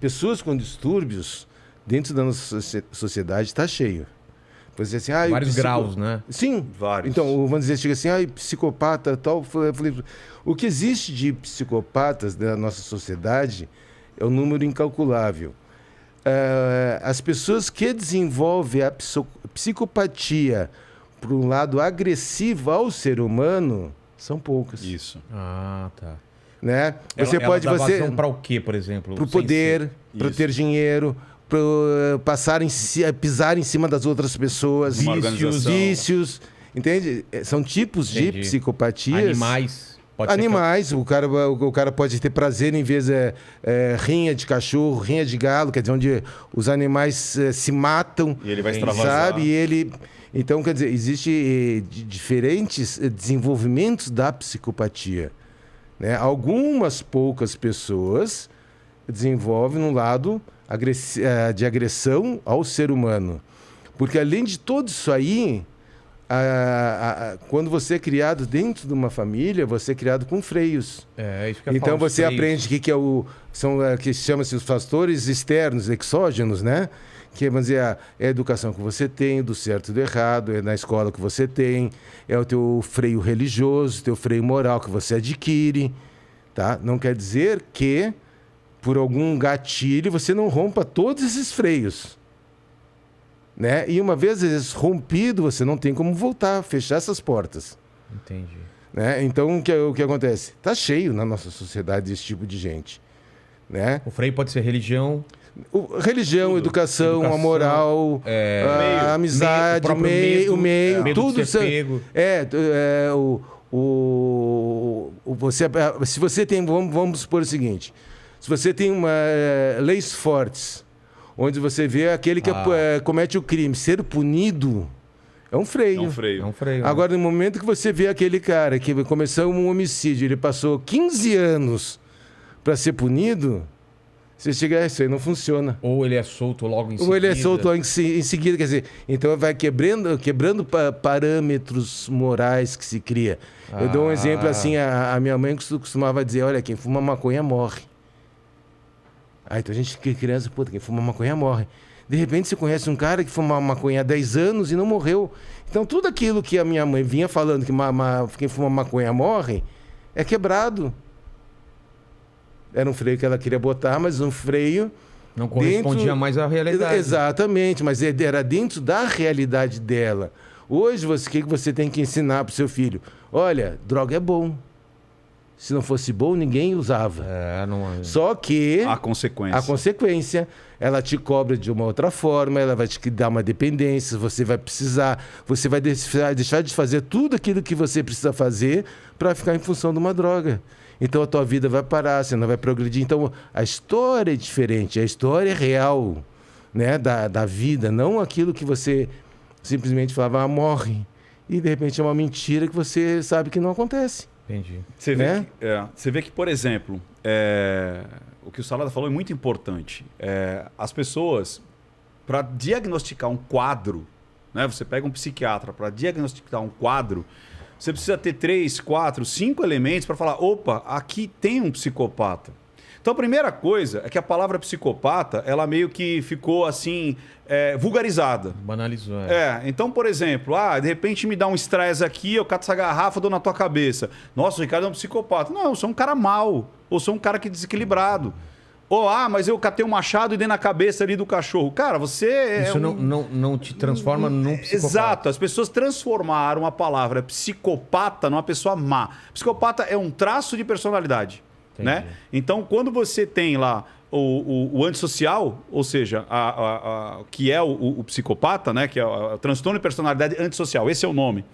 Pessoas com distúrbios dentro da nossa sociedade está cheio. Você assim, vários graus, né? Sim. Vários. Então, vamos dizer, chega assim, psicopata tal. Eu falei, o que existe de psicopatas da nossa sociedade é um número incalculável. As pessoas que desenvolvem a psicopatia para um lado agressivo ao ser humano são poucas. Isso. Ah, tá. Né? Você pode vazão para o quê, por exemplo? Para o poder, para ter dinheiro, para pisar em cima das outras pessoas, vícios, entende? São tipos de psicopatia. Animais. O cara pode ter prazer em vez de rinha de cachorro, rinha de galo, quer dizer, onde os animais se matam. E ele vai extravasar. Sabe? Então, quer dizer, existe diferentes desenvolvimentos da psicopatia. Né? Algumas poucas pessoas desenvolvem um lado de agressão ao ser humano. Porque, além de tudo isso aí, quando você é criado dentro de uma família, você é criado com freios. Isso que eu então, falo, você aprende que chama-se os fatores externos, exógenos, né? Que vamos dizer, é a educação que você tem, do certo e do errado, é na escola que você tem, é o teu freio religioso, teu freio moral que você adquire, tá? Não quer dizer que, por algum gatilho, você não rompa todos esses freios, né? E uma vez rompido, você não tem como voltar, fechar essas portas. Entendi. Né? Então, o que acontece? Está cheio na nossa sociedade esse tipo de gente, né? O freio pode ser religião... Religião, educação, a moral, a amizade, o meio, tudo. Se você tem, vamos supor o seguinte, se você tem leis fortes, onde você vê aquele que comete o crime ser punido, é um freio. É um freio. Agora, no momento que você vê aquele cara que começou um homicídio, ele passou 15 anos para ser punido... Você chega, isso aí não funciona. Ou ele é solto logo em seguida. Ou ele é solto logo em seguida, quer dizer, então vai quebrando parâmetros morais que se cria. Eu dou um exemplo assim, a minha mãe costumava dizer, olha, quem fuma maconha morre. Então a gente, criança, quem fuma maconha morre. De repente você conhece um cara que fuma maconha há 10 anos e não morreu. Então tudo aquilo que a minha mãe vinha falando, que quem fuma maconha morre, é quebrado. Era um freio que ela queria botar, mas um freio... Não correspondia mais à realidade. Exatamente, mas era dentro da realidade dela. Hoje, o que você tem que ensinar para o seu filho? Olha, droga é bom. Se não fosse bom, ninguém usava. Só que... A consequência. Ela te cobra de uma outra forma, ela vai te dar uma dependência, você vai precisar... Você vai deixar de fazer tudo aquilo que você precisa fazer para ficar em função de uma droga. Então a tua vida vai parar, você não vai progredir. Então a história é diferente, a história é real, né, da vida, não aquilo que você simplesmente falava, morre. E de repente é uma mentira que você sabe que não acontece. Entendi. Você vê que, por exemplo, o que o Salada falou é muito importante. As pessoas, para diagnosticar um quadro, né, você pega um psiquiatra para diagnosticar um quadro, você precisa ter 3, 4, 5 elementos para falar, opa, aqui tem um psicopata. Então, a primeira coisa é que a palavra psicopata, ela meio que ficou assim, vulgarizada. Banalizou. Então, por exemplo, de repente me dá um estresse aqui, eu cato essa garrafa, dou na tua cabeça. Nossa, o Ricardo é um psicopata. Não, eu sou um cara mau, ou sou um cara que é desequilibrado. Ou, mas eu catei um machado e dei na cabeça ali do cachorro. Cara, você... Isso não te transforma num psicopata. Exato. As pessoas transformaram a palavra psicopata numa pessoa má. Psicopata é um traço de personalidade. Né? Então, quando você tem lá o antissocial, ou seja, que é o psicopata, né? Que é o transtorno de personalidade antissocial, esse é o nome.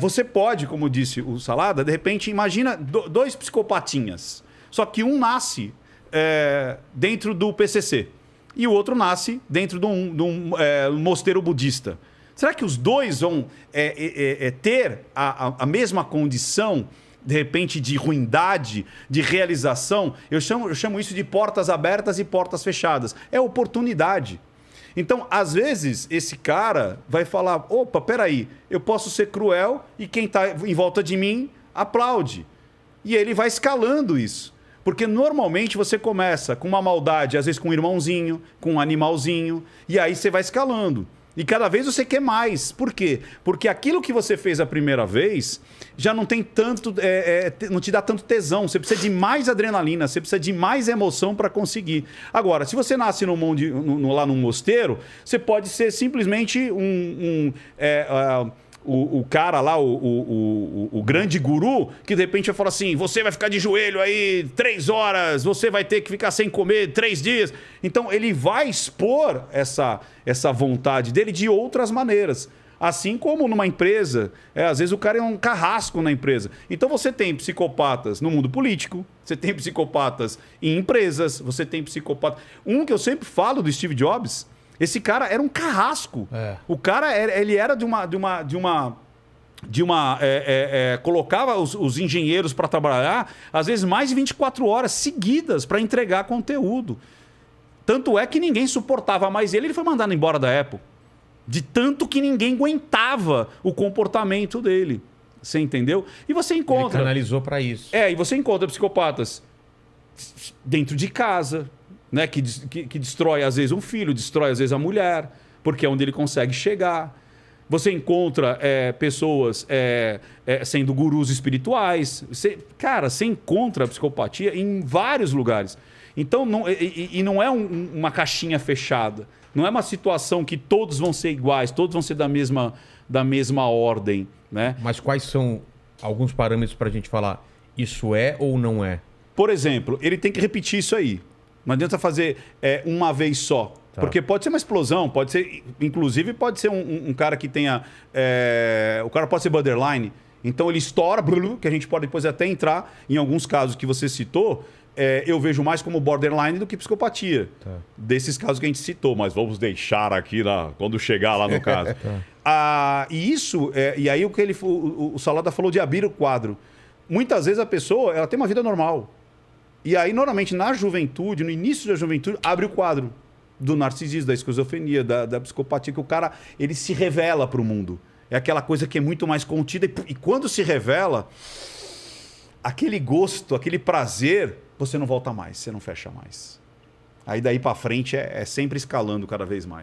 Você pode, como disse o Salada, de repente, imagina 2 psicopatinhas. Só que um nasce dentro do PCC e o outro nasce dentro de um mosteiro budista. Será que os dois vão ter a mesma condição, de repente, de ruindade, de realização? Eu chamo isso de portas abertas e portas fechadas. É oportunidade. Então, às vezes, esse cara vai falar, opa, peraí, eu posso ser cruel e quem está em volta de mim aplaude. E ele vai escalando isso. Porque normalmente você começa com uma maldade, às vezes com um irmãozinho, com um animalzinho, e aí você vai escalando. E cada vez você quer mais. Por quê? Porque aquilo que você fez a primeira vez já não tem tanto. Não te dá tanto tesão. Você precisa de mais adrenalina, você precisa de mais emoção para conseguir. Agora, se você nasce lá num mosteiro, você pode ser simplesmente o cara lá, o grande guru, que de repente vai falar assim: você vai ficar de joelho aí 3 horas, você vai ter que ficar sem comer 3 dias. Então ele vai expor essa vontade dele de outras maneiras. Assim como numa empresa, às vezes o cara é um carrasco na empresa. Então você tem psicopatas no mundo político, você tem psicopatas em empresas, você tem psicopatas. Um que eu sempre falo do Steve Jobs. Esse cara era um carrasco. O cara, ele era colocava os engenheiros para trabalhar, às vezes mais de 24 horas seguidas para entregar conteúdo. Tanto é que ninguém suportava mais ele foi mandado embora da Apple. De tanto que ninguém aguentava o comportamento dele. Você entendeu? E você encontra... Ele canalizou para isso. E você encontra psicopatas dentro de casa... Né, que destrói, às vezes, um filho, destrói, às vezes, a mulher, porque é onde ele consegue chegar. Você encontra pessoas sendo gurus espirituais. Você encontra a psicopatia em vários lugares. Então, não é uma caixinha fechada. Não é uma situação que todos vão ser iguais, todos vão ser da mesma ordem. Né? Mas quais são alguns parâmetros para a gente falar isso é ou não é? Por exemplo, ele tem que repetir isso aí. Não adianta fazer uma vez só. Tá. Porque pode ser uma explosão, pode ser. Inclusive, pode ser um cara que tenha. O cara pode ser borderline. Então ele estoura, que a gente pode depois até entrar em alguns casos que você citou. Eu vejo mais como borderline do que psicopatia. Tá. Desses casos que a gente citou, mas vamos deixar aqui quando chegar lá no caso. Tá. E isso. E aí o Salada falou de abrir o quadro. Muitas vezes a pessoa ela tem uma vida normal. E aí, normalmente, na juventude, no início da juventude, abre o quadro do narcisismo, da esquizofrenia, da psicopatia, que o cara ele se revela para o mundo. É aquela coisa que é muito mais contida. E quando se revela, aquele gosto, aquele prazer, você não volta mais, você não fecha mais. Aí daí para frente é sempre escalando cada vez mais.